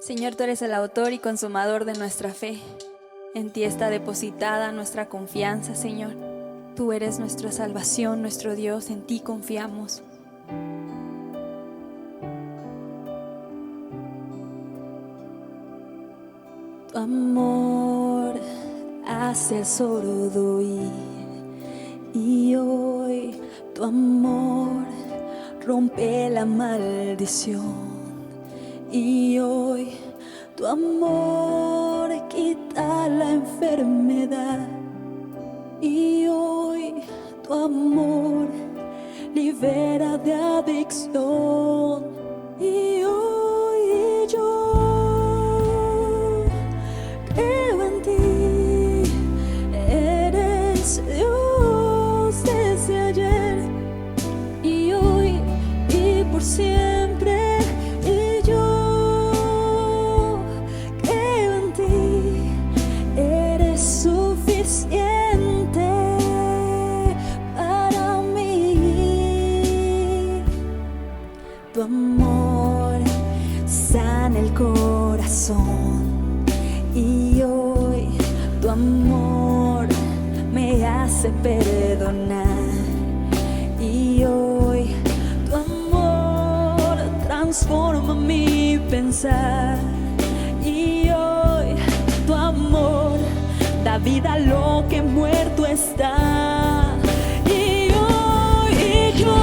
Señor, tú eres el autor y consumador de nuestra fe. En ti está depositada nuestra confianza, Señor. Tú eres nuestra salvación, nuestro Dios, en ti confiamos. Tu amor hace el sordo oír, y hoy tu amor rompe la maldición. Y hoy tu amor quita la enfermedad. Y hoy tu amor libera de adicción. Y hoy yo creo en ti. Eres Dios desde ayer y hoy y por siempre. Tu amor sana el corazón y hoy tu amor me hace perdonar. Y hoy tu amor transforma mi pensar. Y hoy tu amor da vida a lo que muerto está. Y hoy yo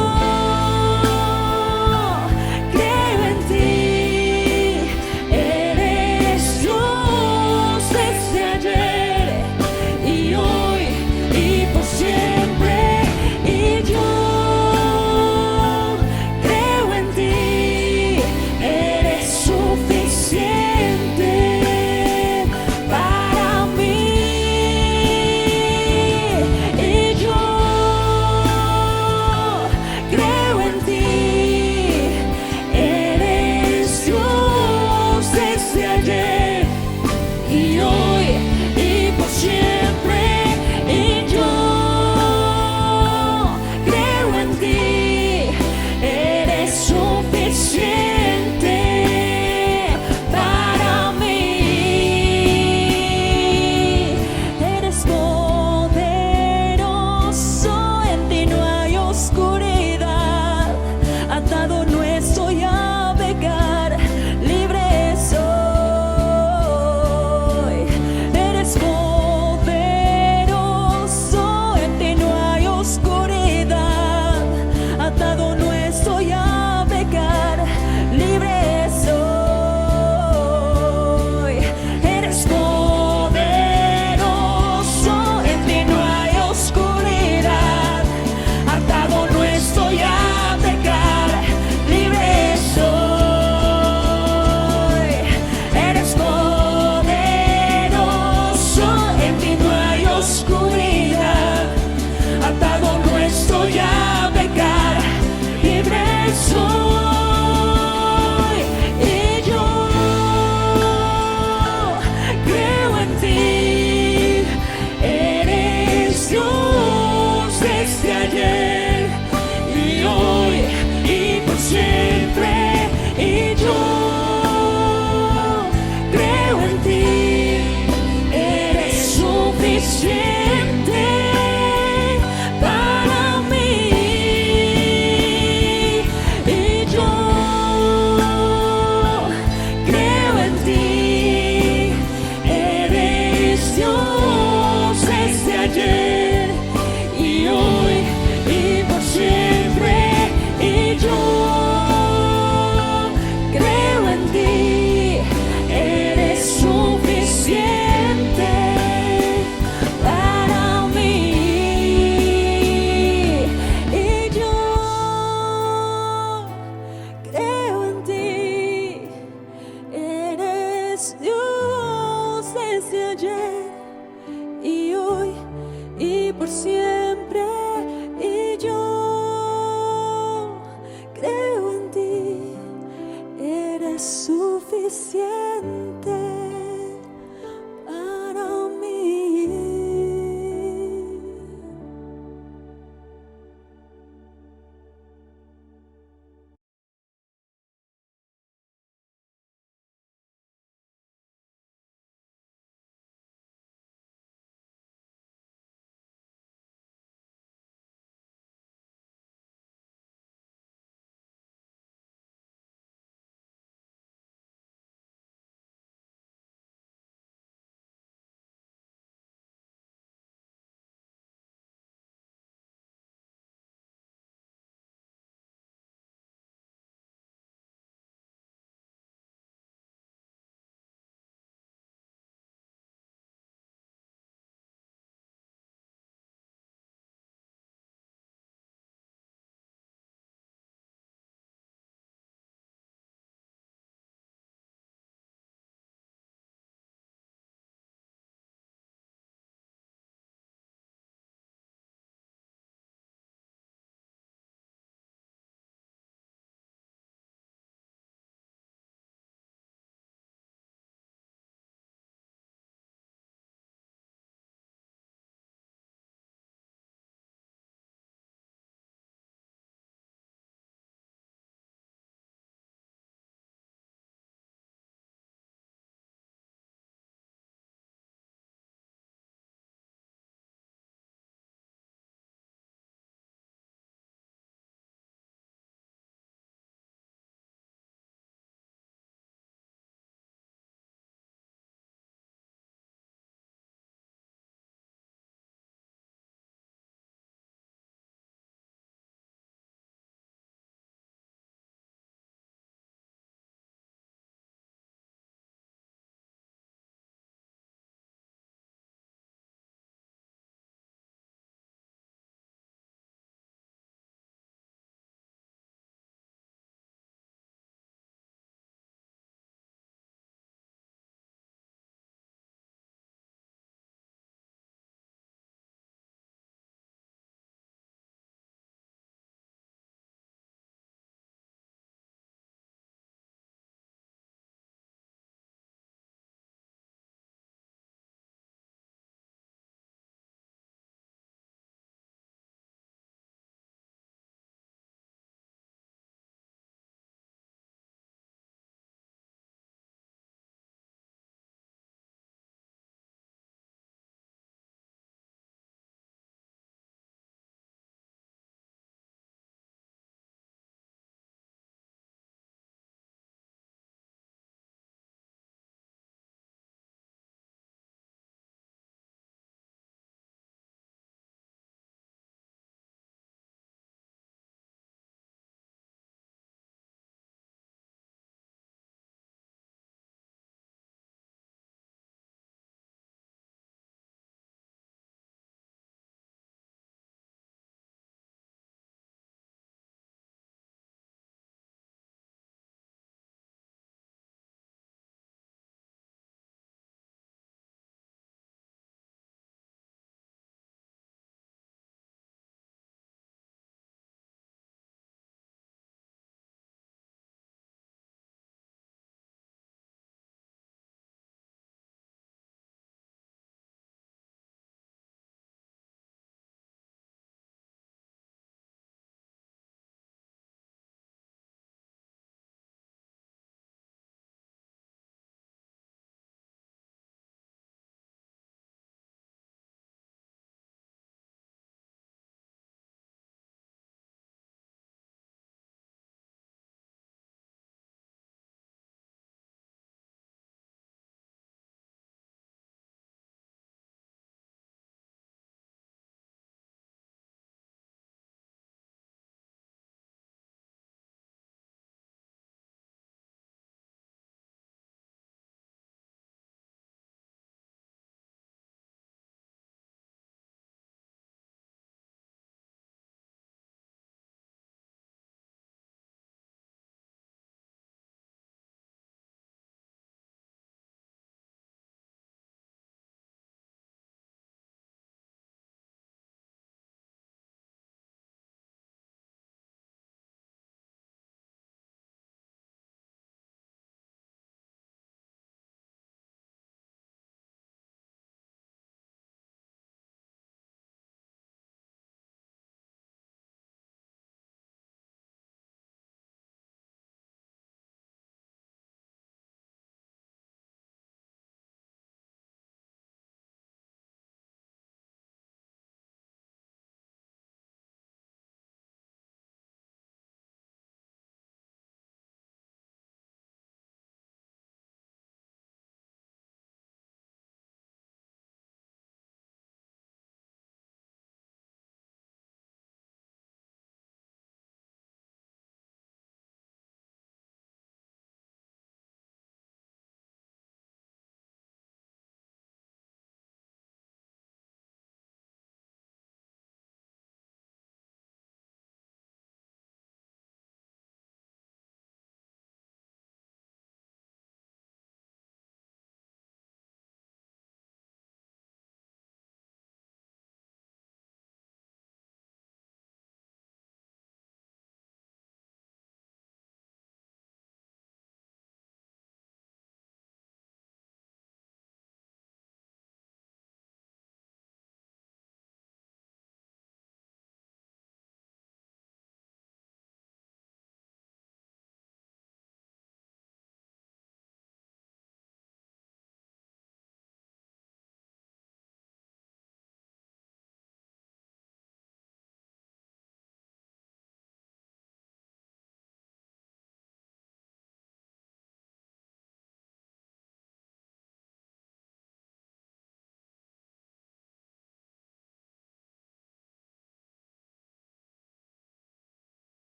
Dios desde ayer y hoy y por siempre. Y yo creo en ti, eres suficiente.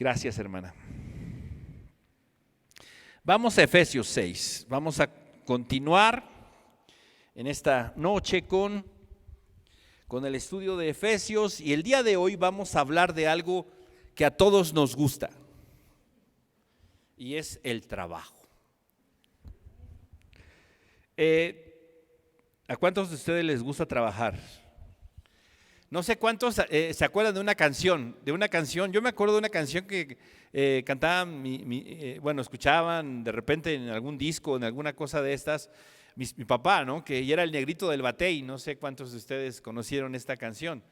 Gracias, hermana. Vamos a Efesios 6. Vamos a continuar en esta noche con el estudio de Efesios, y el día de hoy vamos a hablar de algo que a todos nos gusta, y es el trabajo. ¿A cuántos de ustedes les gusta trabajar? No sé cuántos se acuerdan de una canción. Yo me acuerdo de una canción que cantaban, escuchaban de repente en algún disco, en alguna cosa de estas, mi papá, ¿no? Que era el Negrito del Batey. No sé cuántos de ustedes conocieron esta canción,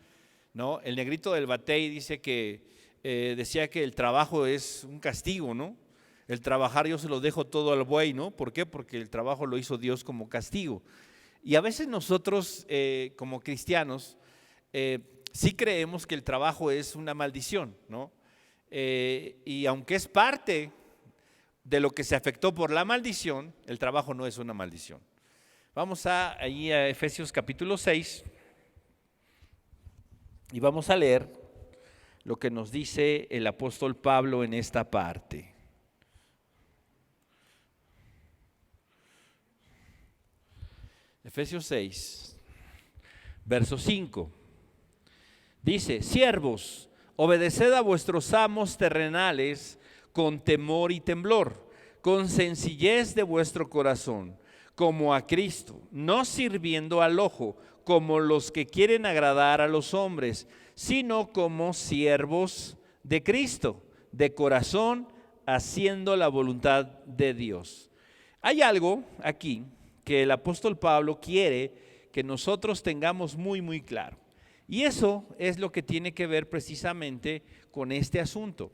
¿no? El Negrito del Batey dice que decía que el trabajo es un castigo, ¿no? El trabajar yo se lo dejo todo al buey, ¿no? ¿Por qué? Porque el trabajo lo hizo Dios como castigo. Y a veces nosotros como cristianos sí creemos que el trabajo es una maldición, ¿no? Y aunque es parte de lo que se afectó por la maldición, el trabajo no es una maldición. Vamos ahí a Efesios capítulo 6 y vamos a leer lo que nos dice el apóstol Pablo en esta parte. Efesios 6, verso 5. Dice: siervos, obedeced a vuestros amos terrenales con temor y temblor, con sencillez de vuestro corazón, como a Cristo, no sirviendo al ojo, como los que quieren agradar a los hombres, sino como siervos de Cristo, de corazón, haciendo la voluntad de Dios. Hay algo aquí que el apóstol Pablo quiere que nosotros tengamos muy, muy claro. Y eso es lo que tiene que ver precisamente con este asunto.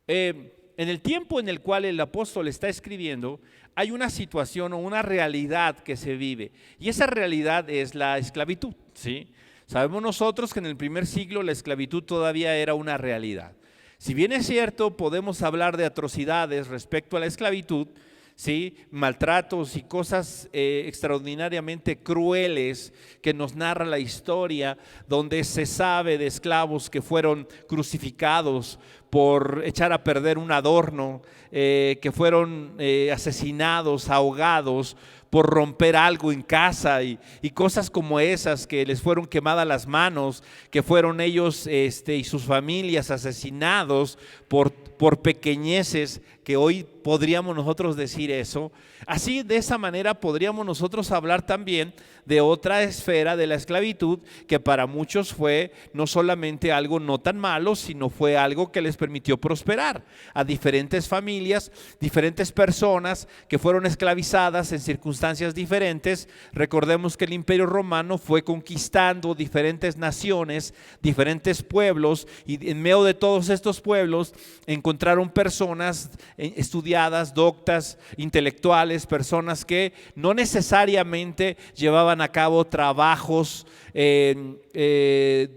En el tiempo en el cual el apóstol está escribiendo, hay una situación o una realidad que se vive. Y esa realidad es la esclavitud, ¿sí? Sabemos nosotros que en el primer siglo la esclavitud todavía era una realidad. Si bien es cierto, podemos hablar de atrocidades respecto a la esclavitud, ¿sí? Maltratos y cosas extraordinariamente crueles que nos narra la historia, donde se sabe de esclavos que fueron crucificados por echar a perder un adorno, que fueron asesinados, ahogados por romper algo en casa y cosas como esas, que les fueron quemadas las manos, que fueron ellos y sus familias asesinados por pequeñeces, que hoy podríamos nosotros decir eso. Así, de esa manera podríamos nosotros hablar también de otra esfera de la esclavitud, que para muchos fue no solamente algo no tan malo, sino fue algo que les permitió prosperar a diferentes familias, diferentes personas que fueron esclavizadas en circunstancias diferentes. Recordemos que el Imperio Romano fue conquistando diferentes naciones, diferentes pueblos, y en medio de todos estos pueblos encontraron personas estudiadas, doctas, intelectuales, personas que no necesariamente llevaban a cabo trabajos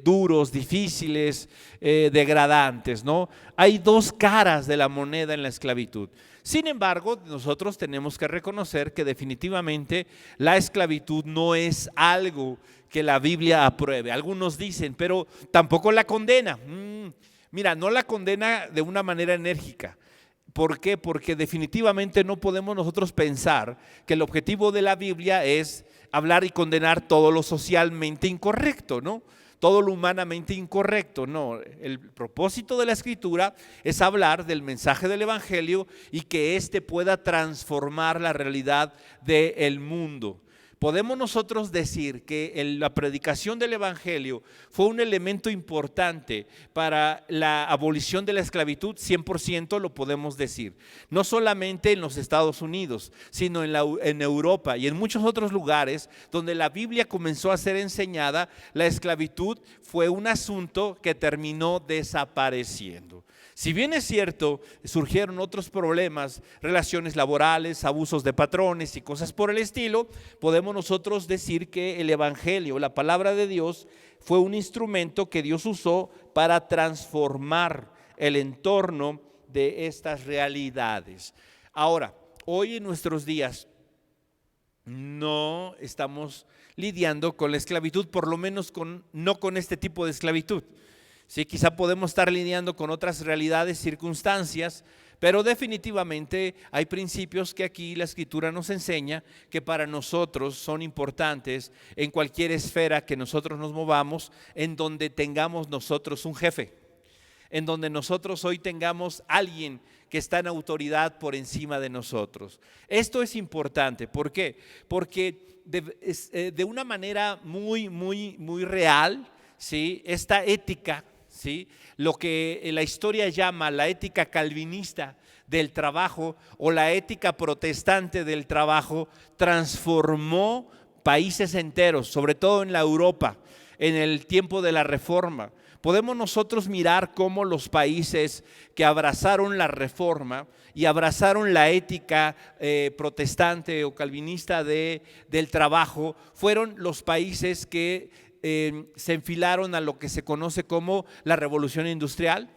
duros, difíciles, degradantes, ¿no? Hay dos caras de la moneda en la esclavitud. Sin embargo, nosotros tenemos que reconocer que definitivamente la esclavitud no es algo que la Biblia apruebe. Algunos dicen, pero tampoco la condena. Mira, no la condena de una manera enérgica. ¿Por qué? Porque definitivamente no podemos nosotros pensar que el objetivo de la Biblia es hablar y condenar todo lo socialmente incorrecto, ¿no? Todo lo humanamente incorrecto. No, el propósito de la Escritura es hablar del mensaje del Evangelio y que éste pueda transformar la realidad del mundo. Podemos nosotros decir que la predicación del Evangelio fue un elemento importante para la abolición de la esclavitud. 100% lo podemos decir. No solamente en los Estados Unidos, sino en Europa y en muchos otros lugares donde la Biblia comenzó a ser enseñada, la esclavitud fue un asunto que terminó desapareciendo. Si bien es cierto, surgieron otros problemas, relaciones laborales, abusos de patrones y cosas por el estilo, podemos nosotros decir que el Evangelio, la palabra de Dios, fue un instrumento que Dios usó para transformar el entorno de estas realidades. Ahora, hoy en nuestros días no estamos lidiando con la esclavitud, por lo menos no con este tipo de esclavitud. Sí, quizá podemos estar lidiando con otras realidades, circunstancias, pero definitivamente hay principios que aquí la Escritura nos enseña que para nosotros son importantes en cualquier esfera que nosotros nos movamos, en donde tengamos nosotros un jefe, en donde nosotros hoy tengamos alguien que está en autoridad por encima de nosotros. Esto es importante. ¿Por qué? Porque de una manera muy real, ¿sí? Esta ética, ¿sí? Lo que la historia llama la ética calvinista del trabajo o la ética protestante del trabajo transformó países enteros, sobre todo en la Europa, en el tiempo de la Reforma. Podemos nosotros mirar cómo los países que abrazaron la Reforma y abrazaron la ética protestante o calvinista del trabajo fueron los países que se enfilaron a lo que se conoce como la revolución industrial.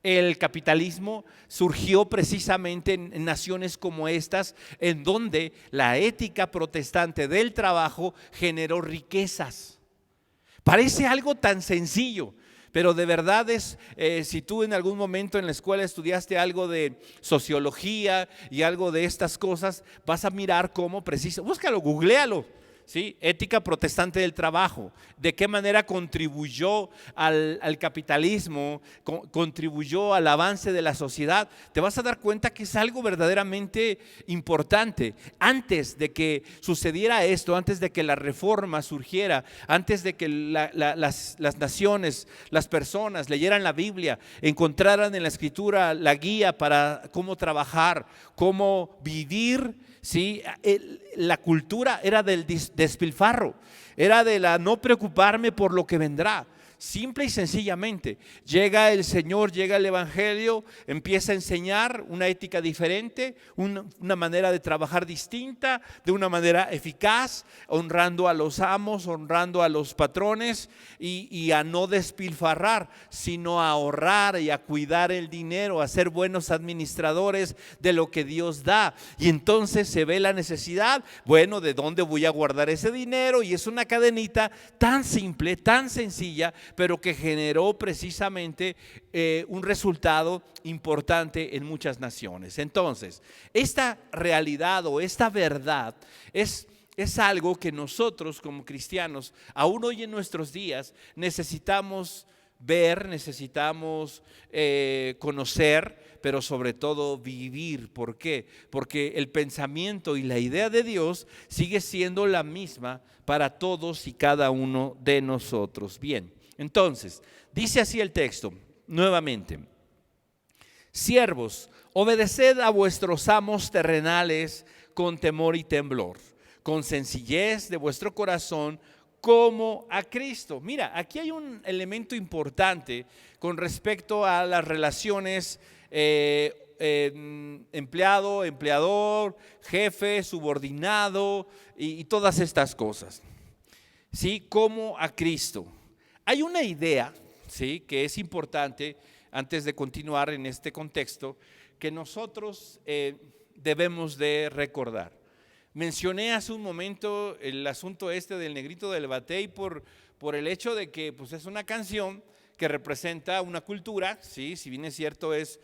El capitalismo surgió precisamente en naciones como estas, en donde la ética protestante del trabajo generó riquezas. Parece algo tan sencillo, pero de verdad es, si tú en algún momento en la escuela estudiaste algo de sociología y algo de estas cosas, vas a mirar cómo búscalo, googléalo. ¿Sí? Ética protestante del trabajo, de qué manera contribuyó al capitalismo, contribuyó al avance de la sociedad. Te vas a dar cuenta que es algo verdaderamente importante. Antes de que sucediera esto, antes de que la reforma surgiera, antes de que las naciones, las personas leyeran la Biblia, encontraran en la Escritura la guía para cómo trabajar, cómo vivir, ¿sí? La cultura era del despilfarro, era de la no preocuparme por lo que vendrá. Simple y sencillamente, llega el Señor, llega el Evangelio, empieza a enseñar una ética diferente, una manera de trabajar distinta, de una manera eficaz, honrando a los amos, honrando a los patrones y a no despilfarrar, sino a ahorrar y a cuidar el dinero, a ser buenos administradores de lo que Dios da. Y entonces se ve la necesidad, bueno, ¿de dónde voy a guardar ese dinero? Y es una cadenita tan simple, tan sencilla, pero que generó precisamente un resultado importante en muchas naciones. Entonces, esta realidad o esta verdad es algo que nosotros como cristianos, aún hoy en nuestros días, necesitamos ver, necesitamos conocer, pero sobre todo vivir. ¿Por qué? Porque el pensamiento y la idea de Dios sigue siendo la misma para todos y cada uno de nosotros. Bien. Entonces, dice así el texto, nuevamente: siervos, obedeced a vuestros amos terrenales con temor y temblor, con sencillez de vuestro corazón, como a Cristo. Mira, aquí hay un elemento importante con respecto a las relaciones empleado, empleador, jefe, subordinado y todas estas cosas. ¿Sí? Como a Cristo. Hay una idea, ¿sí?, que es importante antes de continuar en este contexto, que nosotros debemos de recordar. Mencioné hace un momento el asunto del Negrito del Batey por el hecho de que pues, es una canción que representa una cultura, ¿sí? Si bien es cierto es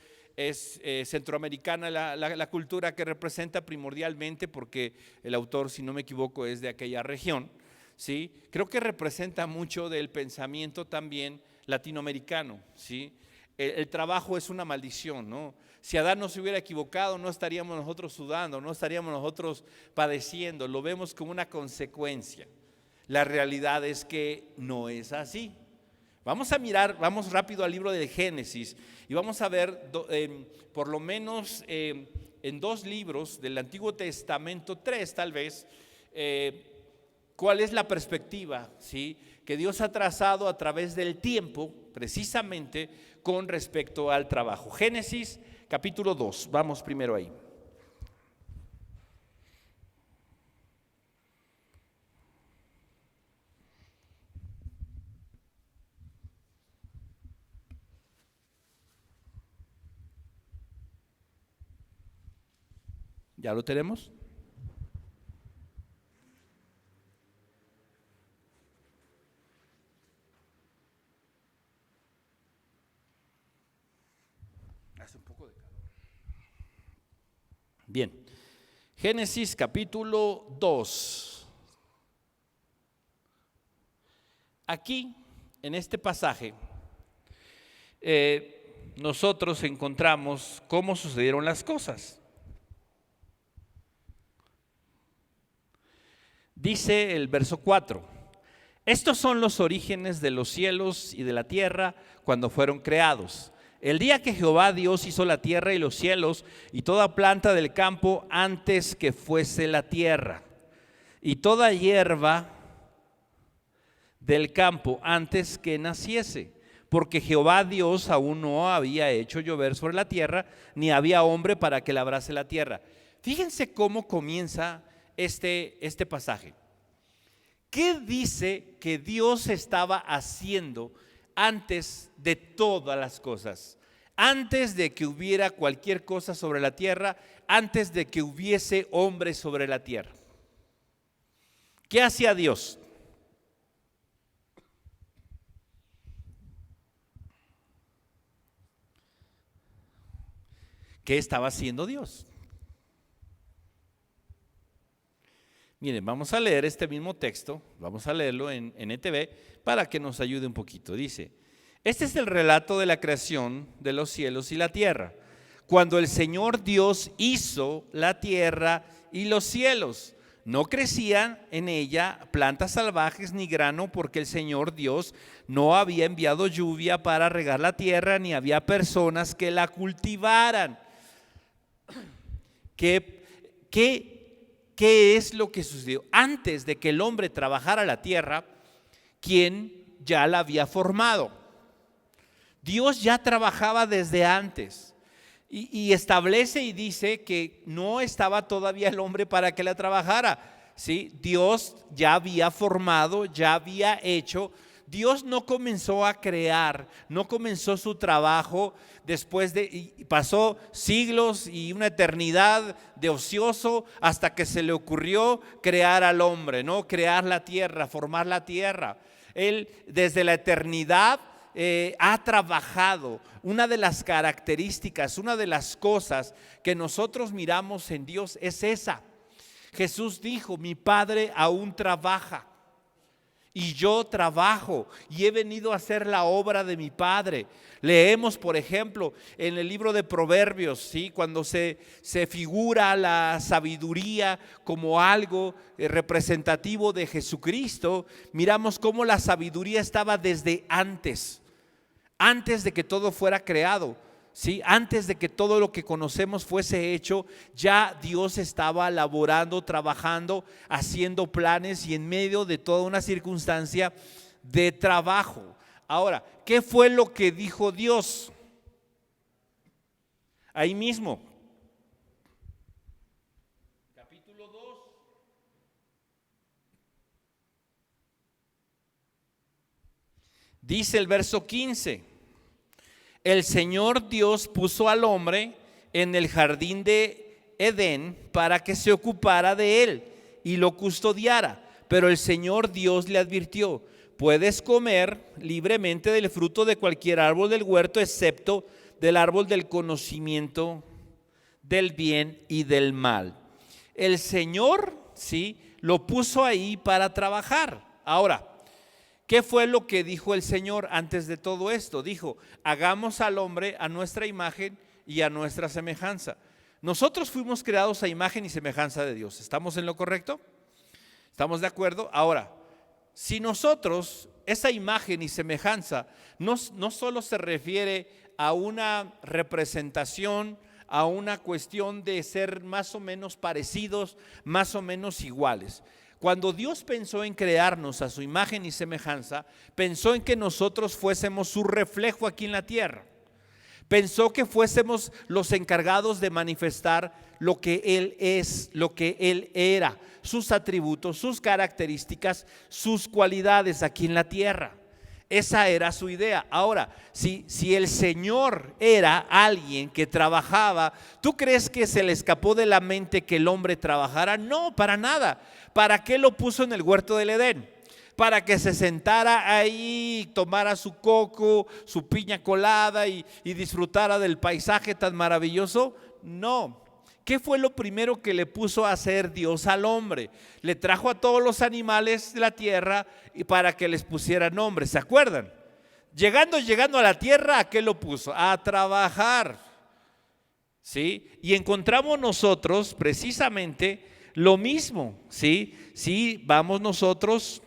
centroamericana la cultura que representa primordialmente, porque el autor, si no me equivoco, es de aquella región. ¿Sí? Creo que representa mucho del pensamiento también latinoamericano, ¿sí? El trabajo es una maldición, ¿no? Si Adán no se hubiera equivocado, no estaríamos nosotros sudando, no estaríamos nosotros padeciendo, lo vemos como una consecuencia. La realidad es que no es así. Vamos a mirar, vamos rápido al libro de Génesis y vamos a ver por lo menos en 2 libros del Antiguo Testamento, 3 tal vez, ¿cuál es la perspectiva, ¿sí?, que Dios ha trazado a través del tiempo precisamente con respecto al trabajo? Génesis capítulo 2, vamos primero ahí. ¿Ya lo tenemos? Bien, Génesis capítulo 2. Aquí, en este pasaje, nosotros encontramos cómo sucedieron las cosas. Dice el verso 4: estos son los orígenes de los cielos y de la tierra cuando fueron creados. El día que Jehová Dios hizo la tierra y los cielos y toda planta del campo antes que fuese la tierra, y toda hierba del campo antes que naciese, porque Jehová Dios aún no había hecho llover sobre la tierra, ni había hombre para que labrase la tierra. Fíjense cómo comienza este pasaje. ¿Qué dice que Dios estaba haciendo antes de todas las cosas? Antes de que hubiera cualquier cosa sobre la tierra, antes de que hubiese hombre sobre la tierra. ¿Qué hacía Dios? ¿Qué estaba haciendo Dios? Miren, vamos a leer este mismo texto, vamos a leerlo en NTV para que nos ayude un poquito. Dice: este es el relato de la creación de los cielos y la tierra, cuando el Señor Dios hizo la tierra y los cielos. No crecían en ella plantas salvajes ni grano, porque el Señor Dios no había enviado lluvia para regar la tierra, ni había personas que la cultivaran. ¿Qué es lo que sucedió? Antes de que el hombre trabajara la tierra, ¿quién ya la había formado? Dios ya trabajaba desde antes y establece y dice que no estaba todavía el hombre para que la trabajara. ¿Sí? Dios ya había formado, ya había hecho. Dios no comenzó a crear, no comenzó su trabajo después y pasó siglos y una eternidad de ocioso hasta que se le ocurrió crear al hombre, ¿no? Crear la tierra, formar la tierra. Él desde la eternidad ha trabajado. Una de las características, una de las cosas que nosotros miramos en Dios es esa. Jesús dijo: mi Padre aún trabaja y yo trabajo y he venido a hacer la obra de mi Padre. Leemos, por ejemplo, en el libro de Proverbios, ¿sí? Cuando se figura la sabiduría como algo representativo de Jesucristo, miramos cómo la sabiduría estaba desde antes de que todo fuera creado. ¿Sí? Antes de que todo lo que conocemos fuese hecho, ya Dios estaba laborando, trabajando, haciendo planes y en medio de toda una circunstancia de trabajo. Ahora, ¿qué fue lo que dijo Dios? Ahí mismo, capítulo 2. Dice el verso 15: el Señor Dios puso al hombre en el jardín de Edén para que se ocupara de él y lo custodiara. Pero el Señor Dios le advirtió: puedes comer libremente del fruto de cualquier árbol del huerto, excepto del árbol del conocimiento del bien y del mal. El Señor, sí, lo puso ahí para trabajar. Ahora, ¿qué fue lo que dijo el Señor antes de todo esto? Dijo: hagamos al hombre a nuestra imagen y a nuestra semejanza. Nosotros fuimos creados a imagen y semejanza de Dios. ¿Estamos en lo correcto? ¿Estamos de acuerdo? Ahora, si nosotros, esa imagen y semejanza no solo se refiere a una representación, a una cuestión de ser más o menos parecidos, más o menos iguales. Cuando Dios pensó en crearnos a su imagen y semejanza, pensó en que nosotros fuésemos su reflejo aquí en la tierra. Pensó que fuésemos los encargados de manifestar lo que Él es, lo que Él era, sus atributos, sus características, sus cualidades aquí en la tierra. Esa era su idea. Ahora, si el Señor era alguien que trabajaba, ¿tú crees que se le escapó de la mente que el hombre trabajara? No, para nada. ¿Para qué lo puso en el huerto del Edén? Para que se sentara ahí, tomara su coco, su piña colada y disfrutara del paisaje tan maravilloso. No. ¿qué fue lo primero que le puso a hacer Dios al hombre? Le trajo a todos los animales de la tierra y para que les pusiera nombre. ¿Se acuerdan? Llegando a la tierra, ¿a qué lo puso? A trabajar. ¿Sí? Y encontramos nosotros precisamente lo mismo. ¿Sí? Sí, vamos nosotros,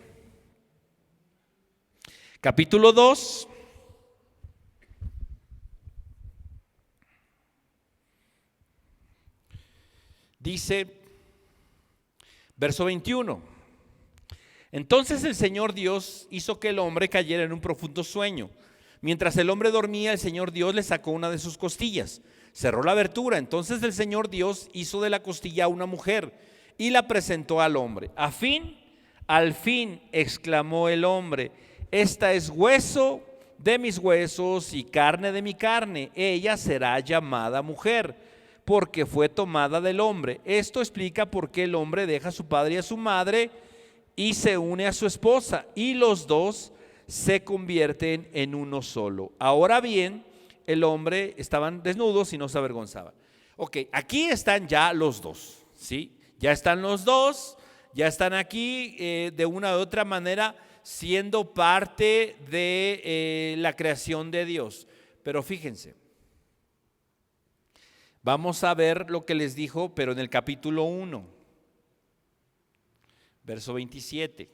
capítulo 2. Dice, verso 21. Entonces el Señor Dios hizo que el hombre cayera en un profundo sueño. Mientras el hombre dormía, el Señor Dios le sacó una de sus costillas, cerró la abertura. Entonces el Señor Dios hizo de la costilla una mujer y la presentó al hombre. Al fin, exclamó el hombre, esta es hueso de mis huesos y carne de mi carne. Ella será llamada mujer, porque fue tomada del hombre. Esto explica por qué el hombre deja a su padre y a su madre y se une a su esposa, y los dos se convierten en uno solo. Ahora bien, el hombre estaban desnudos y no se avergonzaban. Ok, aquí están ya los dos, ¿sí? Ya están los dos, ya están aquí de una u otra manera siendo parte de la creación de Dios. Pero fíjense, vamos a ver lo que les dijo, pero en el capítulo 1, verso 27.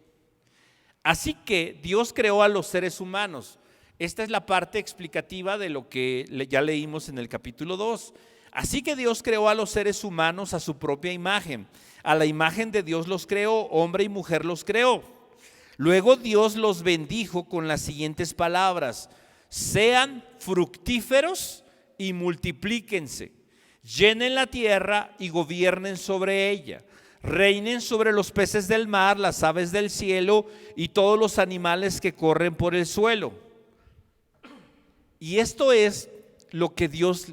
Así que Dios creó a los seres humanos. Esta es la parte explicativa de lo que ya leímos en el capítulo 2. Así que Dios creó a los seres humanos a su propia imagen. A la imagen de Dios los creó, hombre y mujer los creó. Luego Dios los bendijo con las siguientes palabras: sean fructíferos y multiplíquense. Llenen la tierra y gobiernen sobre ella. Reinen sobre los peces del mar, las aves del cielo y todos los animales que corren por el suelo. Y esto es lo que Dios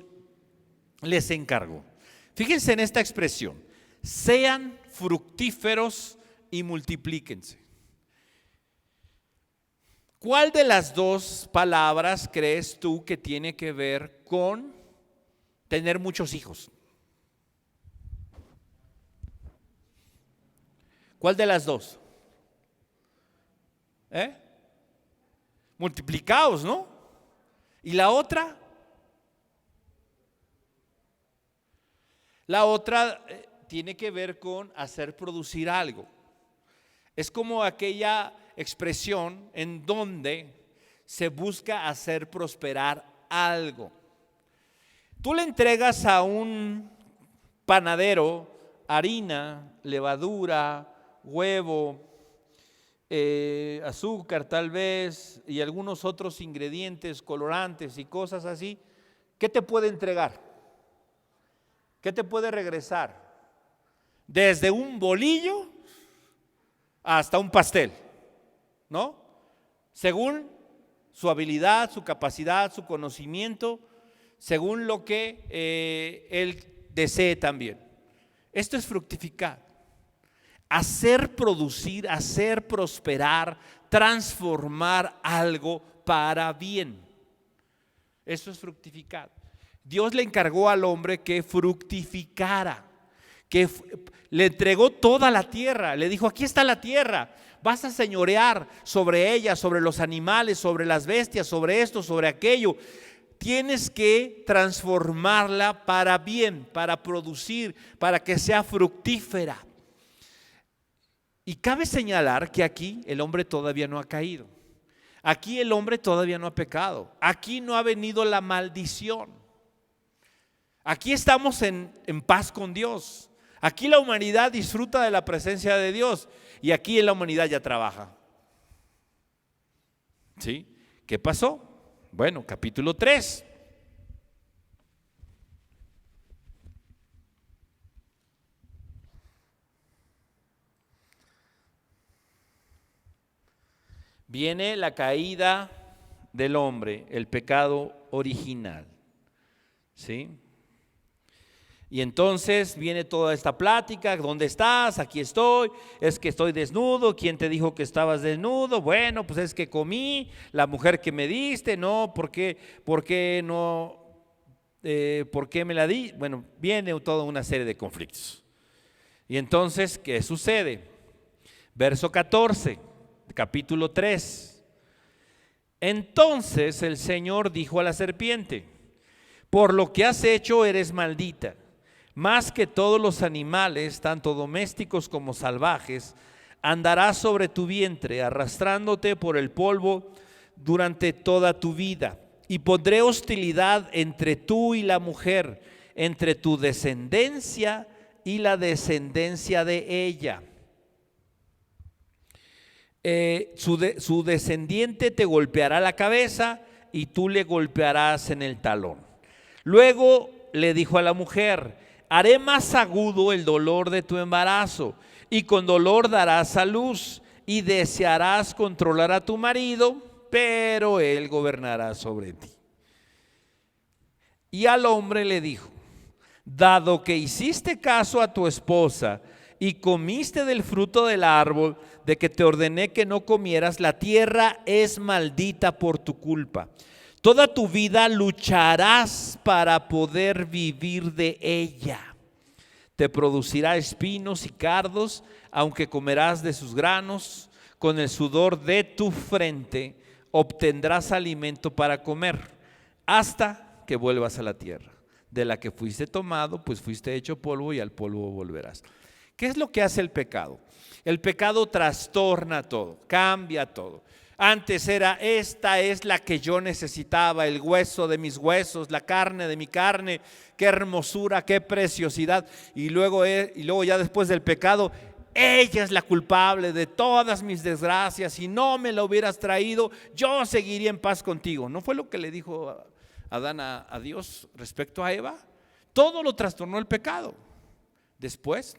les encargó. Fíjense en esta expresión: sean fructíferos y multiplíquense. ¿Cuál de las dos palabras crees tú que tiene que ver con tener muchos hijos? ¿Cuál de las dos? Multiplicaos, ¿no? ¿Y la otra? La otra tiene que ver con hacer producir algo. Es como aquella expresión en donde se busca hacer prosperar algo. Tú le entregas a un panadero harina, levadura, huevo, azúcar tal vez y algunos otros ingredientes, colorantes y cosas así. ¿Qué te puede entregar? ¿Qué te puede regresar? Desde un bolillo hasta un pastel, ¿no? Según su habilidad, su capacidad, su conocimiento, según lo que él desee también. Esto es fructificar. Hacer producir, hacer prosperar, transformar algo para bien. Eso es fructificar. Dios le encargó al hombre que fructificara, que le entregó toda la tierra. Le dijo: aquí está la tierra, vas a señorear sobre ella, sobre los animales, sobre las bestias, sobre esto, sobre aquello. Tienes que transformarla para bien, para producir, para que sea fructífera. Y cabe señalar que aquí el hombre todavía no ha caído. Aquí el hombre todavía no ha pecado. Aquí no ha venido la maldición. Aquí estamos en paz con Dios. Aquí la humanidad disfruta de la presencia de Dios. Y aquí la humanidad ya trabaja. ¿Sí? ¿Qué pasó? Bueno, capítulo 3. Viene la caída del hombre, el pecado original, ¿sí? Y entonces viene toda esta plática: ¿dónde estás? Aquí estoy, es que estoy desnudo. ¿Quién te dijo que estabas desnudo? Bueno, pues es que comí, la mujer que me diste, no, ¿por qué no ¿por qué me la di? Bueno, viene toda una serie de conflictos. Y entonces, ¿qué sucede? Verso 14, capítulo 3. Entonces el Señor dijo a la serpiente: por lo que has hecho eres maldita, más que todos los animales, tanto domésticos como salvajes, andarás sobre tu vientre, arrastrándote por el polvo durante toda tu vida. Y pondré hostilidad entre tú y la mujer, entre tu descendencia y la descendencia de ella. Su descendiente te golpeará la cabeza y tú le golpearás en el talón. Luego le dijo a la mujer: haré más agudo el dolor de tu embarazo, y con dolor darás a luz, y desearás controlar a tu marido, pero él gobernará sobre ti. Y al hombre le dijo: dado que hiciste caso a tu esposa y comiste del fruto del árbol de que te ordené que no comieras, la tierra es maldita por tu culpa. Toda tu vida lucharás para poder vivir de ella. Te producirá espinos y cardos, aunque comerás de sus granos. Con el sudor de tu frente obtendrás alimento para comer, hasta que vuelvas a la tierra, de la que fuiste tomado, pues fuiste hecho polvo y al polvo volverás. ¿Qué es lo que hace el pecado? El pecado trastorna todo, cambia todo. Antes era: esta es la que yo necesitaba, el hueso de mis huesos, la carne de mi carne, qué hermosura, qué preciosidad. Y luego ya después del pecado, ella es la culpable de todas mis desgracias. Si no me la hubieras traído, yo seguiría en paz contigo. ¿No fue lo que le dijo Adán a Dios respecto a Eva? Todo lo trastornó el pecado. Después,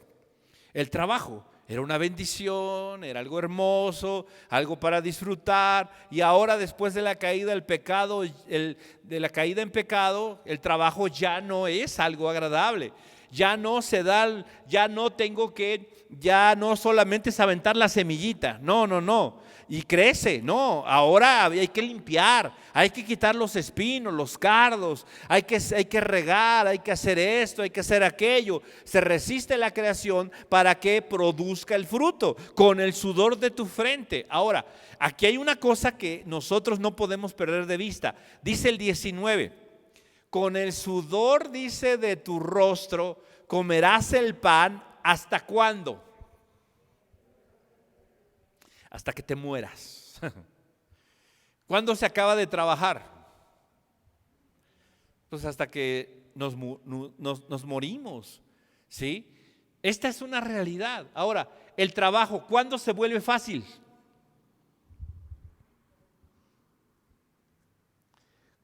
el trabajo era una bendición, era algo hermoso, algo para disfrutar. Y ahora, después de la caída del pecado, de la caída en pecado, el trabajo ya no es algo agradable. Ya no se da, ya no solamente es aventar la semillita, no, y crece, no, ahora hay que limpiar, hay que quitar los espinos, los cardos, hay que regar, hay que hacer esto, hay que hacer aquello. Se resiste la creación para que produzca el fruto, con el sudor de tu frente. Ahora, aquí hay una cosa que nosotros no podemos perder de vista. Dice el 19: con el sudor, dice, de tu rostro comerás el pan. ¿Hasta cuándo? Hasta que te mueras. ¿Cuándo se acaba de trabajar? Pues hasta que nos morimos, ¿sí? Esta es una realidad. Ahora, el trabajo, ¿cuándo se vuelve fácil?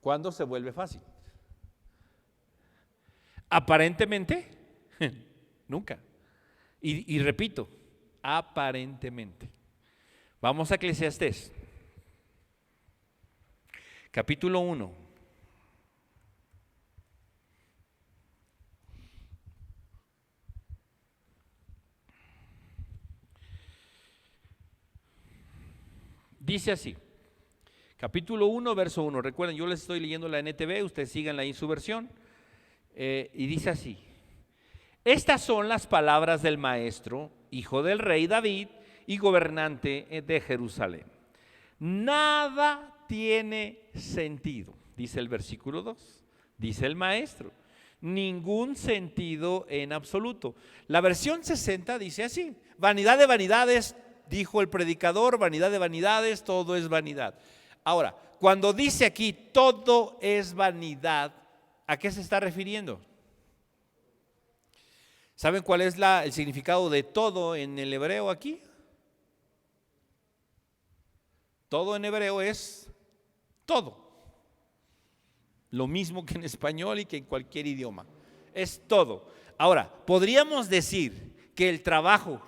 ¿Cuándo se vuelve fácil? Aparentemente, nunca. Y repito, aparentemente. Vamos a Eclesiastés, capítulo 1. Dice así, capítulo 1, verso 1. Recuerden, yo les estoy leyendo la NTV, ustedes síganla ahí su versión. Y dice así: estas son las palabras del maestro, hijo del rey David y gobernante de Jerusalén. Nada tiene sentido, dice el versículo 2, dice el maestro, ningún sentido en absoluto. La versión 60 dice así: vanidad de vanidades, dijo el predicador, vanidad de vanidades, todo es vanidad. Ahora, cuando dice aquí todo es vanidad, ¿a qué se está refiriendo? ¿Saben cuál es el significado de todo en el hebreo aquí? Todo en hebreo es todo. Lo mismo que en español y que en cualquier idioma. Es todo. Ahora, ¿podríamos decir que el trabajo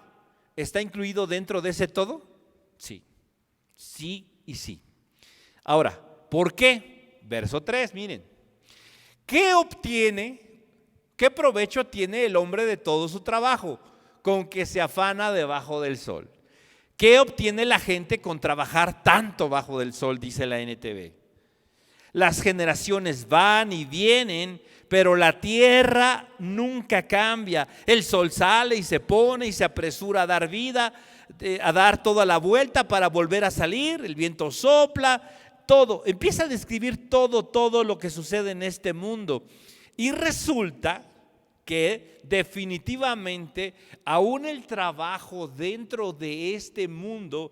está incluido dentro de ese todo? Sí. Sí y sí. Ahora, ¿por qué? Verso 3, miren. ¿Qué provecho tiene el hombre de todo su trabajo con que se afana debajo del sol? ¿Qué obtiene la gente con trabajar tanto bajo del sol? Dice la NTV. Las generaciones van y vienen, pero la tierra nunca cambia. El sol sale y se pone y se apresura a dar vida, a dar toda la vuelta para volver a salir. El viento sopla, todo. Empieza a describir todo lo que sucede en este mundo. Y resulta que definitivamente aún el trabajo dentro de este mundo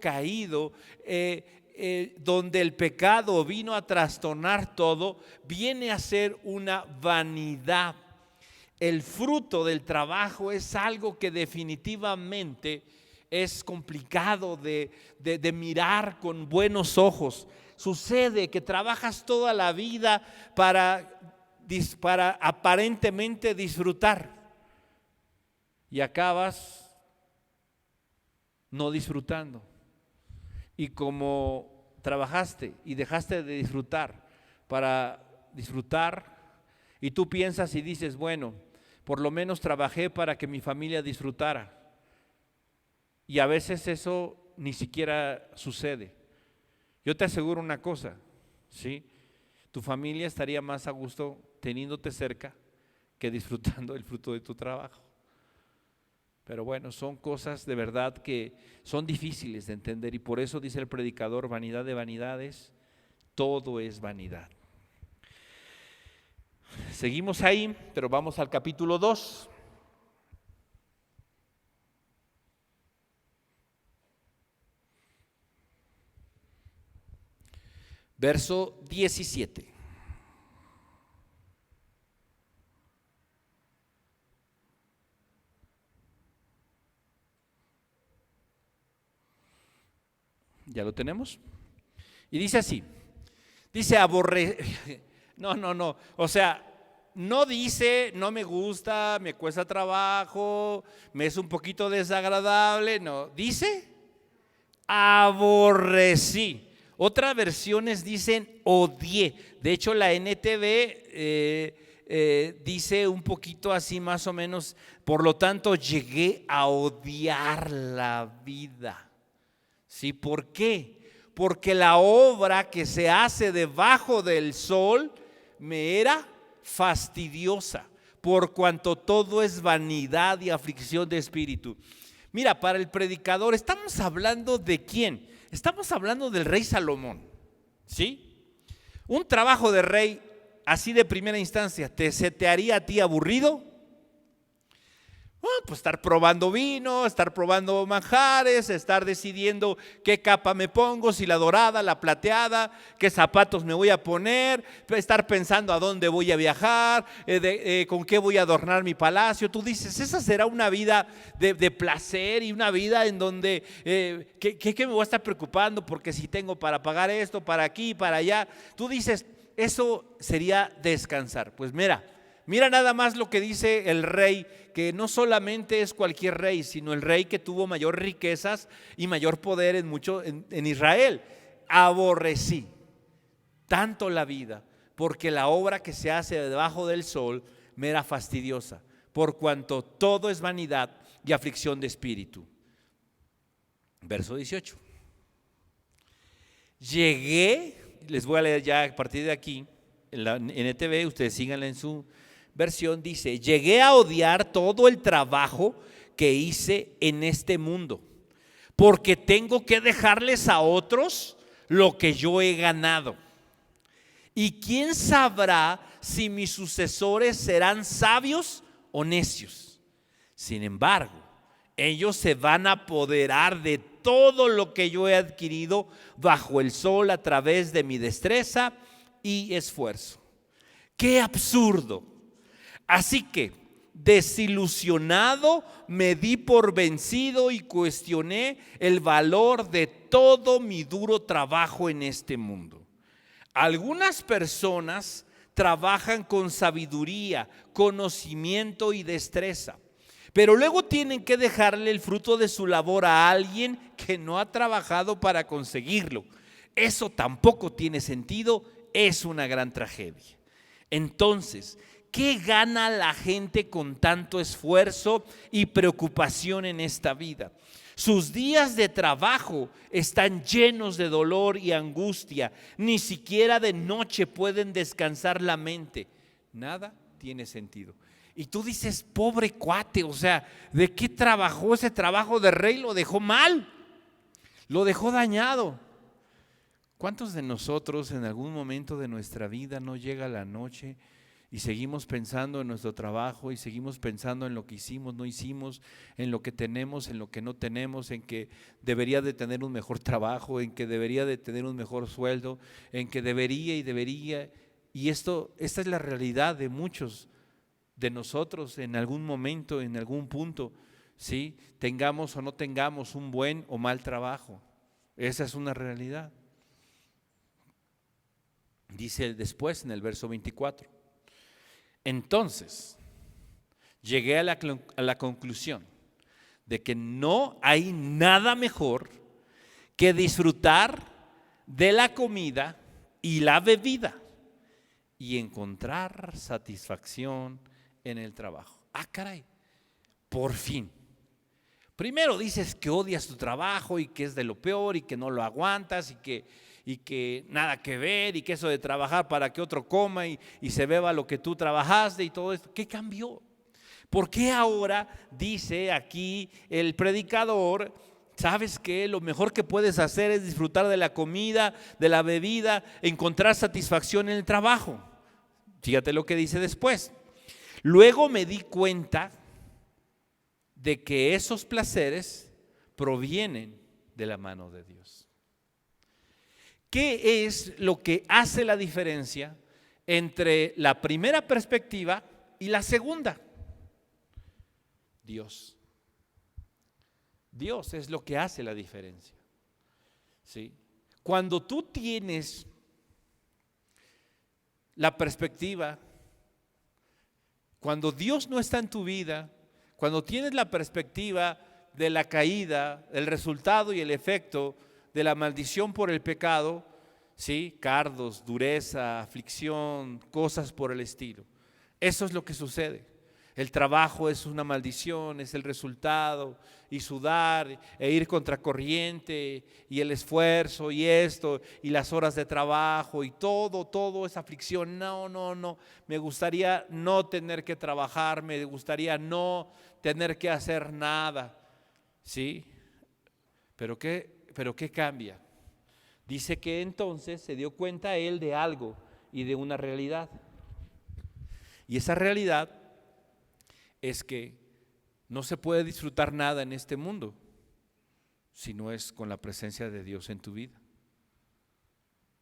caído, donde el pecado vino a trastornar todo, viene a ser una vanidad. El fruto del trabajo es algo que definitivamente es complicado de mirar con buenos ojos. Sucede que trabajas toda la vida para aparentemente disfrutar y acabas no disfrutando. Y como trabajaste y dejaste de disfrutar para disfrutar, y tú piensas y dices, bueno, por lo menos trabajé para que mi familia disfrutara, y a veces eso ni siquiera sucede. Yo te aseguro una cosa, ¿sí? Tu familia estaría más a gusto teniéndote cerca que disfrutando el fruto de tu trabajo. Pero bueno, son cosas de verdad que son difíciles de entender, y por eso dice el predicador: vanidad de vanidades, todo es vanidad. Seguimos ahí, pero vamos al capítulo 2. Verso 17. ¿Ya lo tenemos? Y dice así, dice no, o sea, no dice no me gusta, me cuesta trabajo, me es un poquito desagradable, no, dice aborrecí. Otras versiones dicen odié. De hecho, la NTV dice un poquito así más o menos, por lo tanto llegué a odiar la vida. ¿Sí? ¿Por qué? Porque la obra que se hace debajo del sol me era fastidiosa, por cuanto todo es vanidad y aflicción de espíritu. Mira, para el predicador, ¿estamos hablando de quién? Estamos hablando del rey Salomón, ¿sí? Un trabajo de rey así de primera instancia, ¿se te haría a ti aburrido? Bueno, pues estar probando vino, estar probando manjares, estar decidiendo qué capa me pongo, si la dorada, la plateada, qué zapatos me voy a poner, estar pensando a dónde voy a viajar, con qué voy a adornar mi palacio. Tú dices, esa será una vida de placer y una vida en donde, ¿qué me voy a estar preocupando? Porque si tengo para pagar esto, para aquí, para allá. Tú dices, eso sería descansar. Pues mira nada más lo que dice el rey, que no solamente es cualquier rey, sino el rey que tuvo mayor riquezas y mayor poder en Israel. Aborrecí tanto la vida, porque la obra que se hace debajo del sol me era fastidiosa, por cuanto todo es vanidad y aflicción de espíritu. Verso 18. Llegué, les voy a leer ya a partir de aquí, en la NTV, ustedes síganla en su versión, dice: llegué a odiar todo el trabajo que hice en este mundo, porque tengo que dejarles a otros lo que yo he ganado. Y quién sabrá si mis sucesores serán sabios o necios. Sin embargo, ellos se van a apoderar de todo lo que yo he adquirido bajo el sol a través de mi destreza y esfuerzo. ¡Qué absurdo! Así que, desilusionado, me di por vencido y cuestioné el valor de todo mi duro trabajo en este mundo. Algunas personas trabajan con sabiduría, conocimiento y destreza, pero luego tienen que dejarle el fruto de su labor a alguien que no ha trabajado para conseguirlo. Eso tampoco tiene sentido, es una gran tragedia. Entonces, ¿qué gana la gente con tanto esfuerzo y preocupación en esta vida? Sus días de trabajo están llenos de dolor y angustia. Ni siquiera de noche pueden descansar la mente. Nada tiene sentido. Y tú dices, pobre cuate, o sea, ¿de qué trabajó ese trabajo de rey? Lo dejó mal, lo dejó dañado. ¿Cuántos de nosotros en algún momento de nuestra vida no llega la noche y seguimos pensando en nuestro trabajo y seguimos pensando en lo que hicimos, no hicimos, en lo que tenemos, en lo que no tenemos, en que debería de tener un mejor trabajo, en que debería de tener un mejor sueldo, en que debería? Y esta es la realidad de muchos de nosotros en algún momento, en algún punto, ¿sí? Tengamos o no tengamos un buen o mal trabajo. Esa es una realidad. Dice después en el verso 24. Entonces, llegué a la conclusión de que no hay nada mejor que disfrutar de la comida y la bebida y encontrar satisfacción en el trabajo. Ah, caray, por fin. Primero dices que odias tu trabajo y que es de lo peor y que no lo aguantas y que nada que ver y que eso de trabajar para que otro coma y se beba lo que tú trabajaste y todo esto. ¿Qué cambió? ¿Por qué ahora dice aquí el predicador, sabes que lo mejor que puedes hacer es disfrutar de la comida, de la bebida, encontrar satisfacción en el trabajo? Fíjate lo que dice después. Luego me di cuenta de que esos placeres provienen de la mano de Dios. ¿Qué es lo que hace la diferencia entre la primera perspectiva y la segunda? Dios. Dios es lo que hace la diferencia. ¿Sí? Cuando tú tienes la perspectiva, cuando Dios no está en tu vida, cuando tienes la perspectiva de la caída, el resultado y el efecto de la maldición por el pecado, ¿sí? Cardos, dureza, aflicción, cosas por el estilo. Eso es lo que sucede. El trabajo es una maldición, es el resultado, y sudar e ir contracorriente y el esfuerzo y esto y las horas de trabajo y todo es aflicción. No, me gustaría no tener que trabajar, me gustaría no tener que hacer nada, ¿sí? Pero ¿qué cambia? Dice que entonces se dio cuenta él de algo y de una realidad. Y esa realidad es que no se puede disfrutar nada en este mundo si no es con la presencia de Dios en tu vida.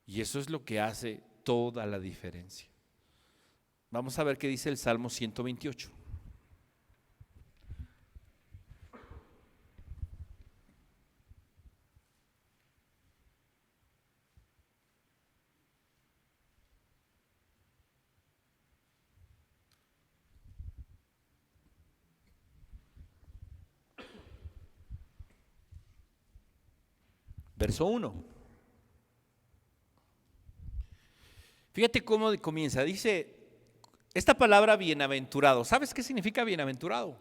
Y eso es lo que hace toda la diferencia. Vamos a ver qué dice el Salmo 128. Verso 1. Fíjate cómo comienza. Dice, esta palabra bienaventurado. ¿Sabes qué significa bienaventurado?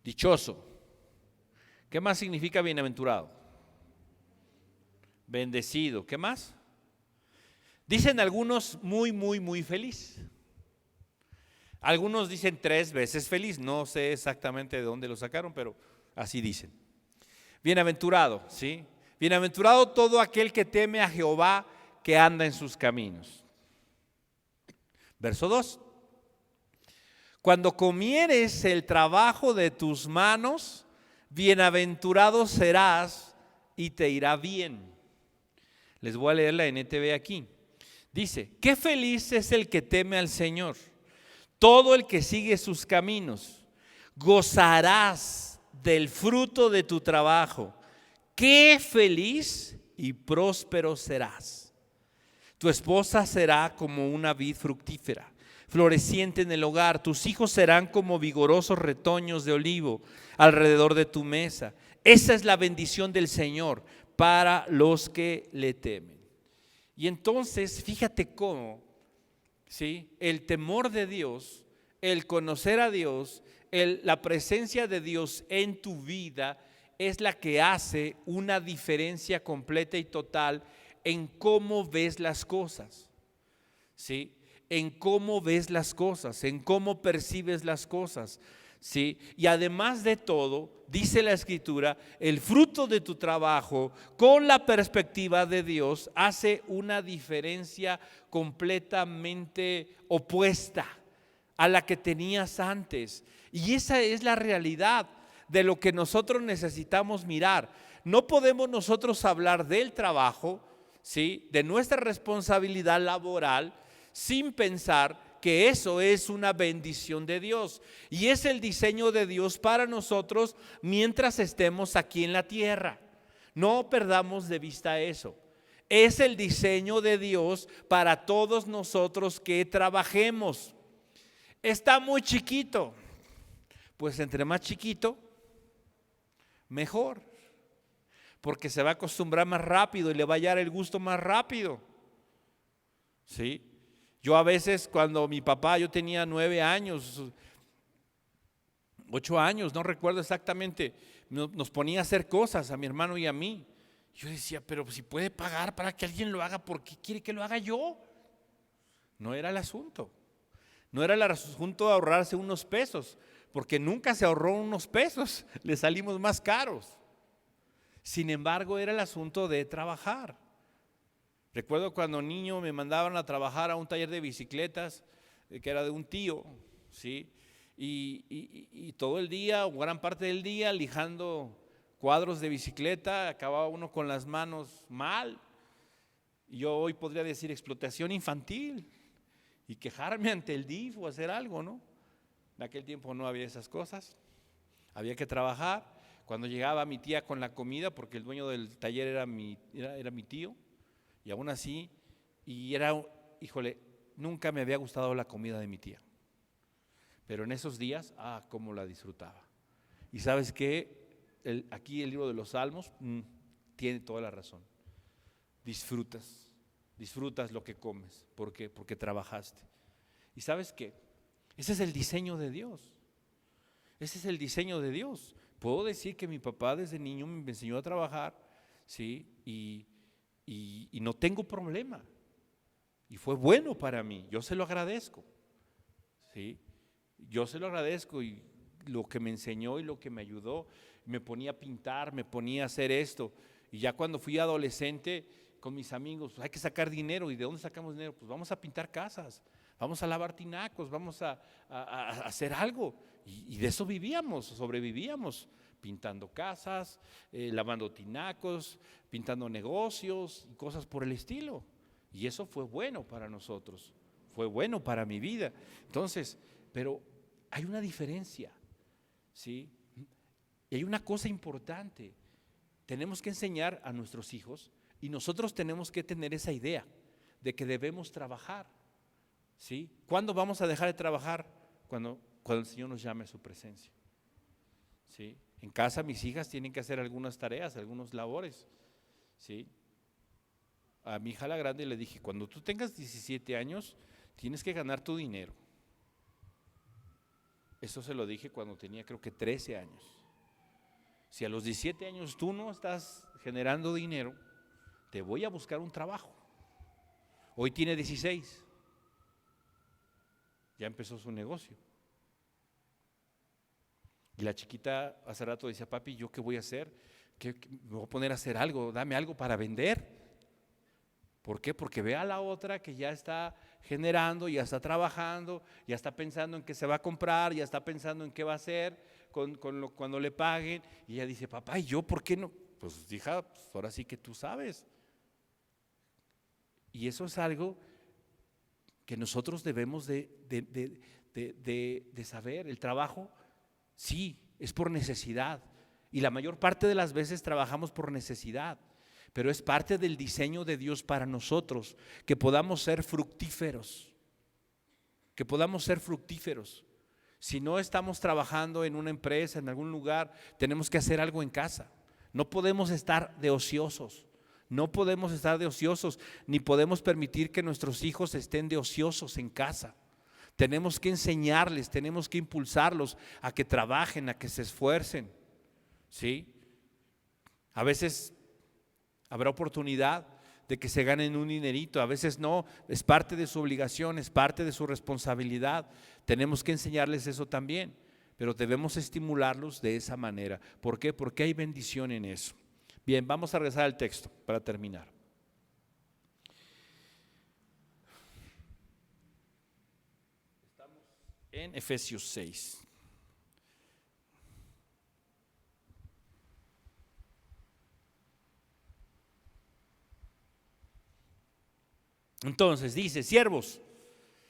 Dichoso. ¿Qué más significa bienaventurado? Bendecido. ¿Qué más? Dicen algunos muy feliz. Algunos dicen 3 veces feliz. No sé exactamente de dónde lo sacaron, pero así dicen. Bienaventurado, ¿sí? Bienaventurado todo aquel que teme a Jehová, que anda en sus caminos. Verso 2. Cuando comieres el trabajo de tus manos, bienaventurado serás y te irá bien. Les voy a leer la NTV aquí. Dice, qué feliz es el que teme al Señor, todo el que sigue sus caminos. Gozarás del fruto de tu trabajo. Qué feliz y próspero serás. Tu esposa será como una vid fructífera, floreciente en el hogar. Tus hijos serán como vigorosos retoños de olivo alrededor de tu mesa. Esa es la bendición del Señor para los que le temen. Y entonces, fíjate cómo, ¿sí? El temor de Dios el conocer a Dios, la presencia de Dios en tu vida es la que hace una diferencia completa y total en cómo ves las cosas, ¿sí? En cómo ves las cosas, en cómo percibes las cosas, ¿sí? Y además de todo, dice la Escritura, el fruto de tu trabajo con la perspectiva de Dios hace una diferencia completamente opuesta a la que tenías antes. Y esa es la realidad de lo que nosotros necesitamos mirar. No podemos nosotros hablar del trabajo, ¿sí?, de nuestra responsabilidad laboral, sin pensar que eso es una bendición de Dios y es el diseño de Dios para nosotros mientras estemos aquí en la tierra. No perdamos de vista eso. Es el diseño de Dios para todos nosotros que trabajemos. Está muy chiquito, pues entre más chiquito, mejor, porque se va a acostumbrar más rápido y le va a hallar el gusto más rápido, ¿sí? Yo a veces cuando mi papá, yo tenía 9 años, 8 años, no recuerdo exactamente, nos ponía a hacer cosas a mi hermano y a mí. Yo decía, pero si puede pagar para que alguien lo haga, ¿por qué quiere que lo haga yo? No era el asunto. No era el asunto de ahorrarse unos pesos, porque nunca se ahorró unos pesos, le salimos más caros. Sin embargo, era el asunto de trabajar. Recuerdo cuando niño me mandaban a trabajar a un taller de bicicletas que era de un tío, ¿sí? Y todo el día, o gran parte del día, lijando cuadros de bicicleta, acababa uno con las manos mal. Y yo hoy podría decir explotación infantil y quejarme ante el DIF o hacer algo, ¿no? En aquel tiempo no había esas cosas, había que trabajar. Cuando llegaba mi tía con la comida, porque el dueño del taller era mi tío, y aún así, híjole, nunca me había gustado la comida de mi tía. Pero en esos días, cómo la disfrutaba. Y sabes qué, aquí el libro de los Salmos tiene toda la razón. Disfrutas lo que comes. ¿Por qué? Porque trabajaste. Y sabes qué, ese es el diseño de Dios. Ese es el diseño de Dios. Puedo decir que mi papá desde niño me enseñó a trabajar, ¿sí? Y no tengo problema. Y fue bueno para mí, yo se lo agradezco, ¿sí? Yo se lo agradezco y lo que me enseñó y lo que me ayudó, me ponía a pintar, me ponía a hacer esto. Y ya cuando fui adolescente con mis amigos, pues hay que sacar dinero. ¿Y de dónde sacamos dinero? Pues vamos a pintar casas, vamos a lavar tinacos, vamos a hacer algo. Y de eso vivíamos, sobrevivíamos, pintando casas, lavando tinacos, pintando negocios y cosas por el estilo. Y eso fue bueno para nosotros, fue bueno para mi vida. Entonces, pero hay una diferencia, ¿sí? Y hay una cosa importante, tenemos que enseñar a nuestros hijos y nosotros tenemos que tener esa idea de que debemos trabajar, ¿sí? ¿Cuándo vamos a dejar de trabajar? Cuando el Señor nos llame a su presencia, ¿sí? En casa mis hijas tienen que hacer algunas tareas, algunas labores, ¿sí? A mi hija la grande le dije, cuando tú tengas 17 años, tienes que ganar tu dinero. Eso se lo dije cuando tenía creo que 13 años. Si a los 17 años tú no estás generando dinero, te voy a buscar un trabajo. Hoy tiene 16. Ya empezó su negocio. Y la chiquita hace rato decía, papi, ¿yo qué voy a hacer? Me voy a poner a hacer algo, dame algo para vender. ¿Por qué? Porque ve a la otra que ya está generando, ya está trabajando, ya está pensando en qué se va a comprar, ya está pensando en qué va a hacer cuando le paguen. Y ella dice, papá, ¿y yo por qué no? Pues hija, pues ahora sí que tú sabes. Y eso es algo que nosotros debemos de saber. El trabajo, sí, es por necesidad. Y la mayor parte de las veces trabajamos por necesidad. Pero es parte del diseño de Dios para nosotros, que podamos ser fructíferos, que podamos ser fructíferos. Si no estamos trabajando en una empresa, en algún lugar, tenemos que hacer algo en casa. No podemos estar de ociosos, ni podemos permitir que nuestros hijos estén de ociosos en casa. Tenemos que enseñarles, tenemos que impulsarlos a que trabajen, a que se esfuercen, ¿sí? A veces habrá oportunidad de que se ganen un dinerito, a veces no, es parte de su obligación, es parte de su responsabilidad. Tenemos que enseñarles eso también, pero debemos estimularlos de esa manera. ¿Por qué? Porque hay bendición en eso. Bien, vamos a regresar al texto para terminar. Estamos en Efesios 6. Entonces dice, siervos,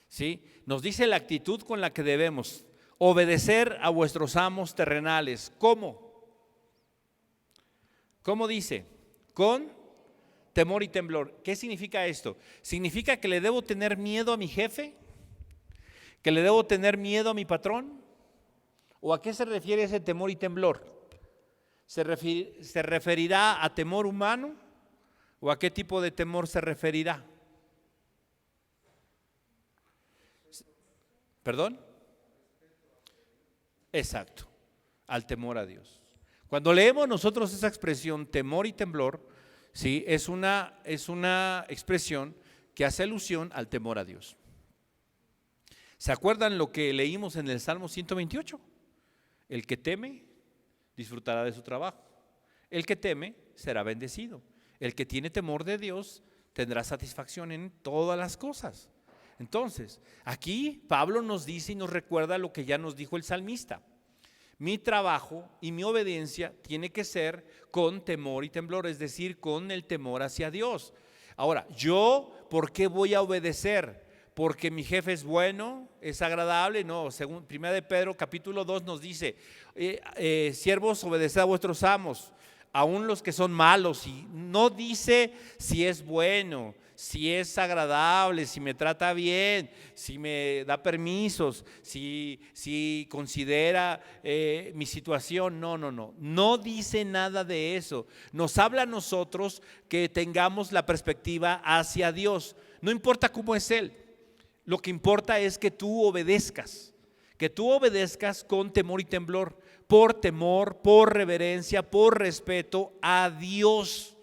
¿sí? Nos dice la actitud con la que debemos obedecer a vuestros amos terrenales. ¿Cómo? ¿Cómo dice? Con temor y temblor. ¿Qué significa esto? ¿Significa que le debo tener miedo a mi jefe? ¿Que le debo tener miedo a mi patrón? ¿O a qué se refiere ese temor y temblor? ¿Se referirá a temor humano? ¿O a qué tipo de temor se referirá? ¿Perdón? Exacto, al temor a Dios. Cuando leemos nosotros esa expresión temor y temblor, ¿sí? es una expresión que hace alusión al temor a Dios. ¿Se acuerdan lo que leímos en el Salmo 128? El que teme disfrutará de su trabajo. El que teme será bendecido. El que tiene temor de Dios tendrá satisfacción en todas las cosas. Entonces, aquí Pablo nos dice y nos recuerda lo que ya nos dijo el salmista. Mi trabajo y mi obediencia tiene que ser con temor y temblor, es decir, con el temor hacia Dios. Ahora, ¿yo por qué voy a obedecer? ¿Porque mi jefe es bueno, es agradable? No, según 1 de Pedro capítulo 2 nos dice, siervos, obedeced a vuestros amos, aun los que son malos. Y no dice si es bueno, si es agradable, si me trata bien, si me da permisos, si considera mi situación. No dice nada de eso. Nos habla a nosotros que tengamos la perspectiva hacia Dios. No importa cómo es Él, lo que importa es que tú obedezcas con temor y temblor, por temor, por reverencia, por respeto a Dios.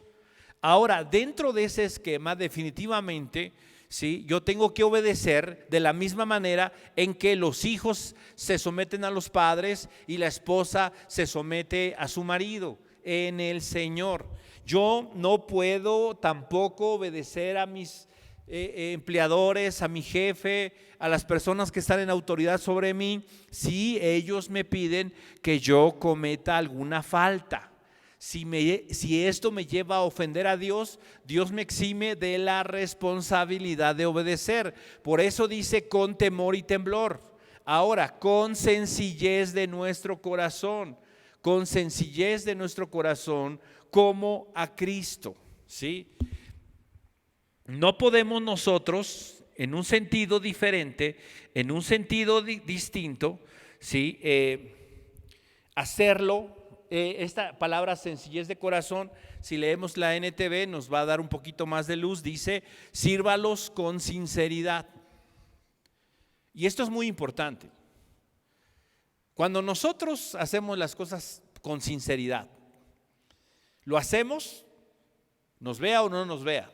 Ahora, dentro de ese esquema, definitivamente, ¿sí? Yo tengo que obedecer de la misma manera en que los hijos se someten a los padres y la esposa se somete a su marido en el Señor. Yo no puedo tampoco obedecer a mis empleadores, a mi jefe, a las personas que están en autoridad sobre mí, si ellos me piden que yo cometa alguna falta. Si esto me lleva a ofender a Dios, Dios me exime de la responsabilidad de obedecer. Por eso dice con temor y temblor. Ahora, con sencillez de nuestro corazón, como a Cristo, ¿sí? No podemos nosotros, en un sentido diferente, en un sentido distinto, ¿sí? Hacerlo. Esta palabra sencillez de corazón, si leemos la NTV nos va a dar un poquito más de luz. Dice, sírvalos con sinceridad. Y esto es muy importante. Cuando nosotros hacemos las cosas con sinceridad, lo hacemos, nos vea o no nos vea.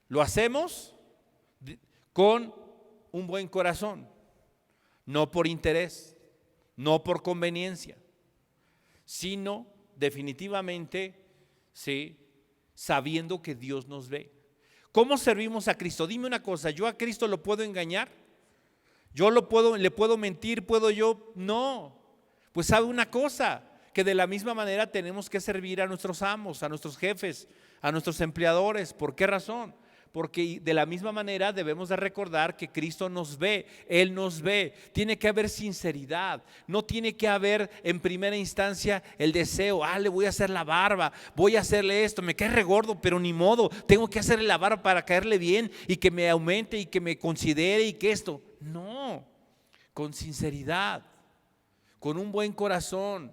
Lo hacemos con un buen corazón, no por interés, no por conveniencia, sino definitivamente, sí, sabiendo que Dios nos ve. ¿Cómo servimos a Cristo? Dime una cosa, ¿yo a Cristo lo puedo engañar? ¿Le puedo mentir? ¿Puedo yo? No. Pues sabe una cosa, que de la misma manera tenemos que servir a nuestros amos, a nuestros jefes, a nuestros empleadores. ¿Por qué razón? Porque de la misma manera debemos de recordar que Cristo nos ve, Él nos ve. Tiene que haber sinceridad, no tiene que haber en primera instancia el deseo, le voy a hacer la barba, voy a hacerle esto, me cae regordo, pero ni modo, tengo que hacerle la barba para caerle bien y que me aumente y que me considere y que esto. No, con sinceridad, con un buen corazón.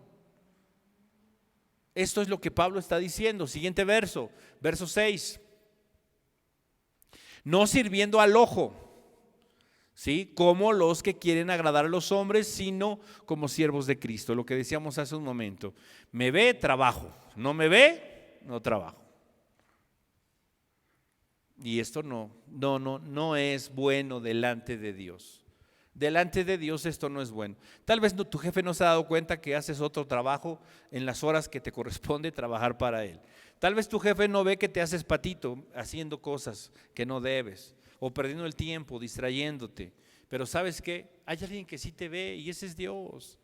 Esto es lo que Pablo está diciendo. Siguiente verso, verso 6. No sirviendo al ojo, ¿sí? Como los que quieren agradar a los hombres, sino como siervos de Cristo. Lo que decíamos hace un momento. Me ve, trabajo. No me ve, no trabajo. Y esto no es bueno delante de Dios. Delante de Dios esto no es bueno. Tal vez tu jefe no se ha dado cuenta que haces otro trabajo en las horas que te corresponde trabajar para él. Tal vez tu jefe no ve que te haces patito haciendo cosas que no debes, o perdiendo el tiempo, distrayéndote. Pero ¿sabes qué? Hay alguien que sí te ve, y ese es Dios.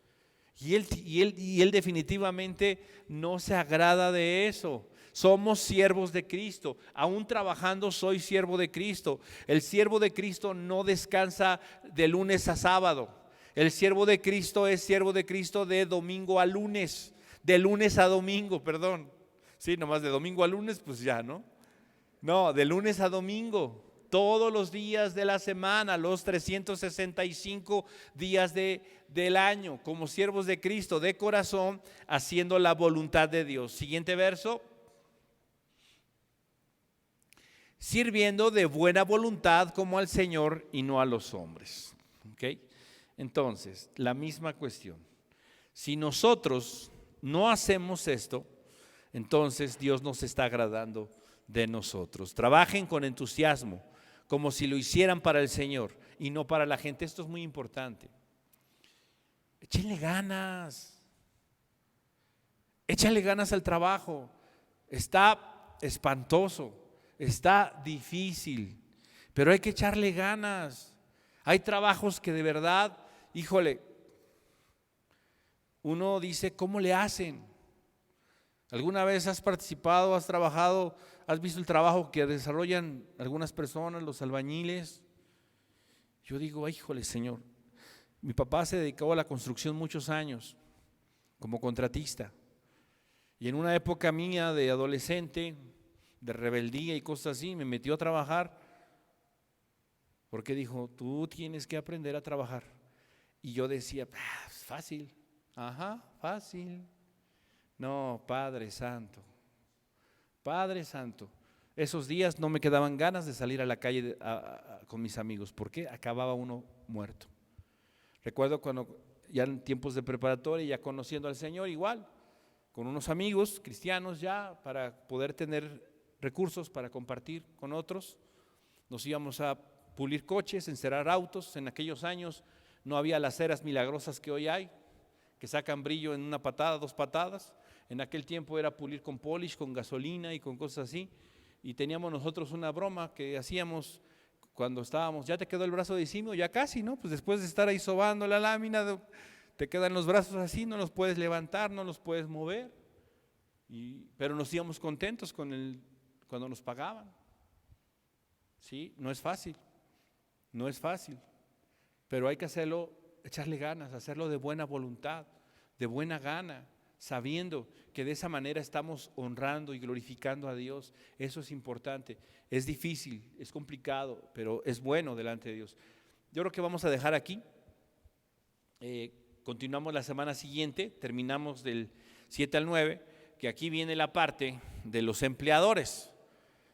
Y él definitivamente no se agrada de eso. Somos siervos de Cristo. Aún trabajando soy siervo de Cristo. El siervo de Cristo no descansa de lunes a sábado. El siervo de Cristo es siervo de Cristo de domingo a lunes. De lunes a domingo, perdón. Sí, nomás de domingo a lunes, pues ya, ¿no? No, de lunes a domingo. Todos los días de la semana, los 365 días del año, como siervos de Cristo, de corazón, haciendo la voluntad de Dios. Siguiente verso. Sirviendo de buena voluntad como al Señor y no a los hombres. ¿Okay? Entonces, la misma cuestión. Si nosotros no hacemos esto, entonces Dios nos está agradando de nosotros. Trabajen con entusiasmo, como si lo hicieran para el Señor y no para la gente. Esto es muy importante. Échenle ganas. Échale ganas al trabajo. Está espantoso. Está difícil, pero hay que echarle ganas. Hay trabajos que de verdad, híjole, uno dice, ¿cómo le hacen? ¿Alguna vez has participado, has trabajado, has visto el trabajo que desarrollan algunas personas, los albañiles? Yo digo, híjole, Señor, mi papá se dedicó a la construcción muchos años como contratista, y en una época mía de adolescente, de rebeldía y cosas así, me metió a trabajar porque dijo, tú tienes que aprender a trabajar. Y yo decía, es fácil. Ajá, fácil. No, Padre Santo, esos días no me quedaban ganas de salir a la calle con mis amigos, porque acababa uno muerto. Recuerdo cuando ya en tiempos de preparatoria, ya conociendo al Señor, igual, con unos amigos cristianos ya, para poder tener recursos para compartir con otros, nos íbamos a pulir coches, encerar autos. En aquellos años no había las ceras milagrosas que hoy hay, que sacan brillo en una patada, 2 patadas. En aquel tiempo era pulir con polish, con gasolina y con cosas así. Y teníamos nosotros una broma que hacíamos cuando estábamos, ya te quedó el brazo de simio, ya casi, ¿no? Pues después de estar ahí sobando la lámina, te quedan los brazos así, no los puedes levantar, no los puedes mover. Pero nos íbamos contentos cuando nos pagaban. Sí, no es fácil, pero hay que hacerlo, echarle ganas, hacerlo de buena voluntad, de buena gana, sabiendo que de esa manera estamos honrando y glorificando a Dios. Eso es importante. Es difícil, es complicado, pero es bueno delante de Dios. Yo creo que vamos a dejar aquí. Continuamos la semana siguiente, terminamos del 7 al 9, que aquí viene la parte de los empleadores.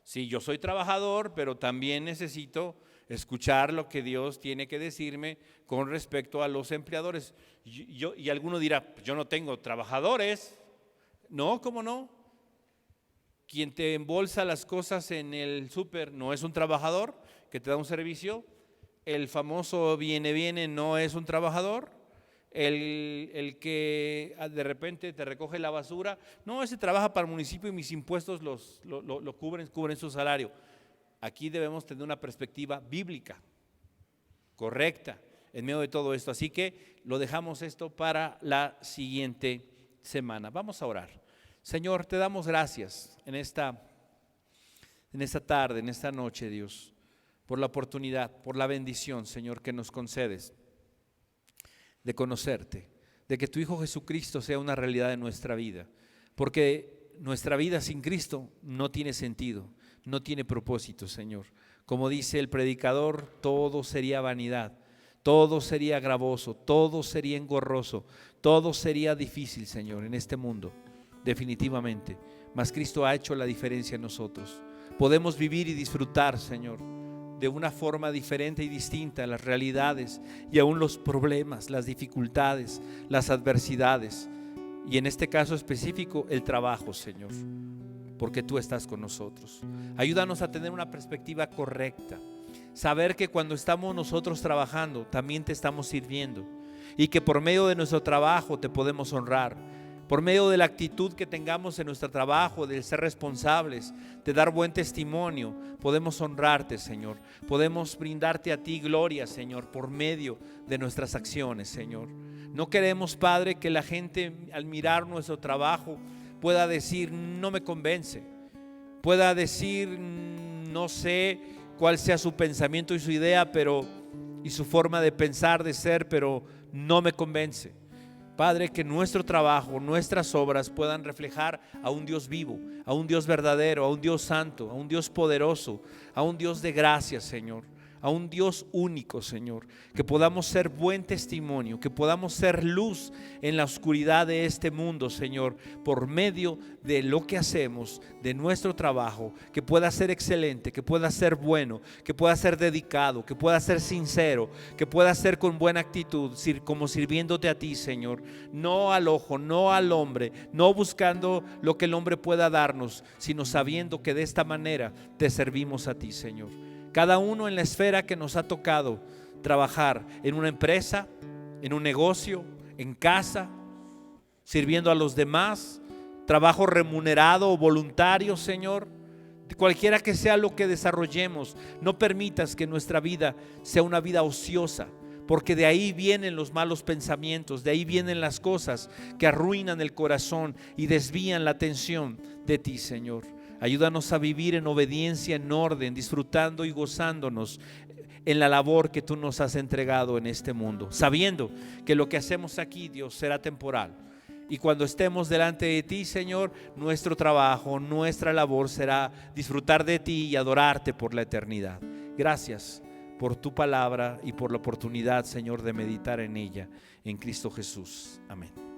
Sí, yo soy trabajador, pero también necesito escuchar lo que Dios tiene que decirme con respecto a los empleadores. Y alguno dirá, yo no tengo trabajadores. No, ¿cómo no? Quien te embolsa las cosas en el súper no es un trabajador que te da un servicio. El famoso viene no es un trabajador. El que de repente te recoge la basura, no, ese trabaja para el municipio y mis impuestos lo cubren su salario. Aquí debemos tener una perspectiva bíblica, correcta, en medio de todo esto. Así que lo dejamos esto para la siguiente semana. Vamos a orar. Señor, te damos gracias en esta tarde, en esta noche, Dios, por la oportunidad, por la bendición, Señor, que nos concedes de conocerte, de que tu Hijo Jesucristo sea una realidad en nuestra vida, porque nuestra vida sin Cristo no tiene sentido, no tiene propósito, Señor. Como dice el predicador, todo sería vanidad, todo sería gravoso, todo sería engorroso, todo sería difícil, Señor, en este mundo, definitivamente. Mas Cristo ha hecho la diferencia en nosotros. Podemos vivir y disfrutar, Señor, de una forma diferente y distinta las realidades y aún los problemas, las dificultades, las adversidades, y en este caso específico el trabajo, Señor, porque tú estás con nosotros. Ayúdanos a tener una perspectiva correcta, saber que cuando estamos nosotros trabajando también te estamos sirviendo, y que por medio de nuestro trabajo te podemos honrar, por medio de la actitud que tengamos en nuestro trabajo, de ser responsables, de dar buen testimonio, podemos honrarte, Señor. Podemos brindarte a ti gloria, Señor, por medio de nuestras acciones, Señor. No queremos, Padre, que la gente al mirar nuestro trabajo pueda decir, no me convence, pueda decir, no sé cuál sea su pensamiento y su idea, y su forma de pensar, de ser, pero no me convence. Padre, que nuestro trabajo, nuestras obras puedan reflejar a un Dios vivo, a un Dios verdadero, a un Dios santo, a un Dios poderoso, a un Dios de gracia, Señor, a un Dios único, Señor. Que podamos ser buen testimonio, que podamos ser luz en la oscuridad de este mundo, Señor, por medio de lo que hacemos, de nuestro trabajo, que pueda ser excelente, que pueda ser bueno, que pueda ser dedicado, que pueda ser sincero, que pueda ser con buena actitud, como sirviéndote a ti, Señor, no al ojo, no al hombre, no buscando lo que el hombre pueda darnos, sino sabiendo que de esta manera te servimos a ti, Señor. Cada uno en la esfera que nos ha tocado trabajar, en una empresa, en un negocio, en casa, sirviendo a los demás, trabajo remunerado o voluntario, Señor, cualquiera que sea lo que desarrollemos, no permitas que nuestra vida sea una vida ociosa, porque de ahí vienen los malos pensamientos, de ahí vienen las cosas que arruinan el corazón y desvían la atención de ti, Señor. Ayúdanos a vivir en obediencia, en orden, disfrutando y gozándonos en la labor que tú nos has entregado en este mundo, sabiendo que lo que hacemos aquí, Dios, será temporal. Y cuando estemos delante de ti, Señor, nuestro trabajo, nuestra labor será disfrutar de ti y adorarte por la eternidad. Gracias por tu palabra y por la oportunidad, Señor, de meditar en ella, en Cristo Jesús. Amén.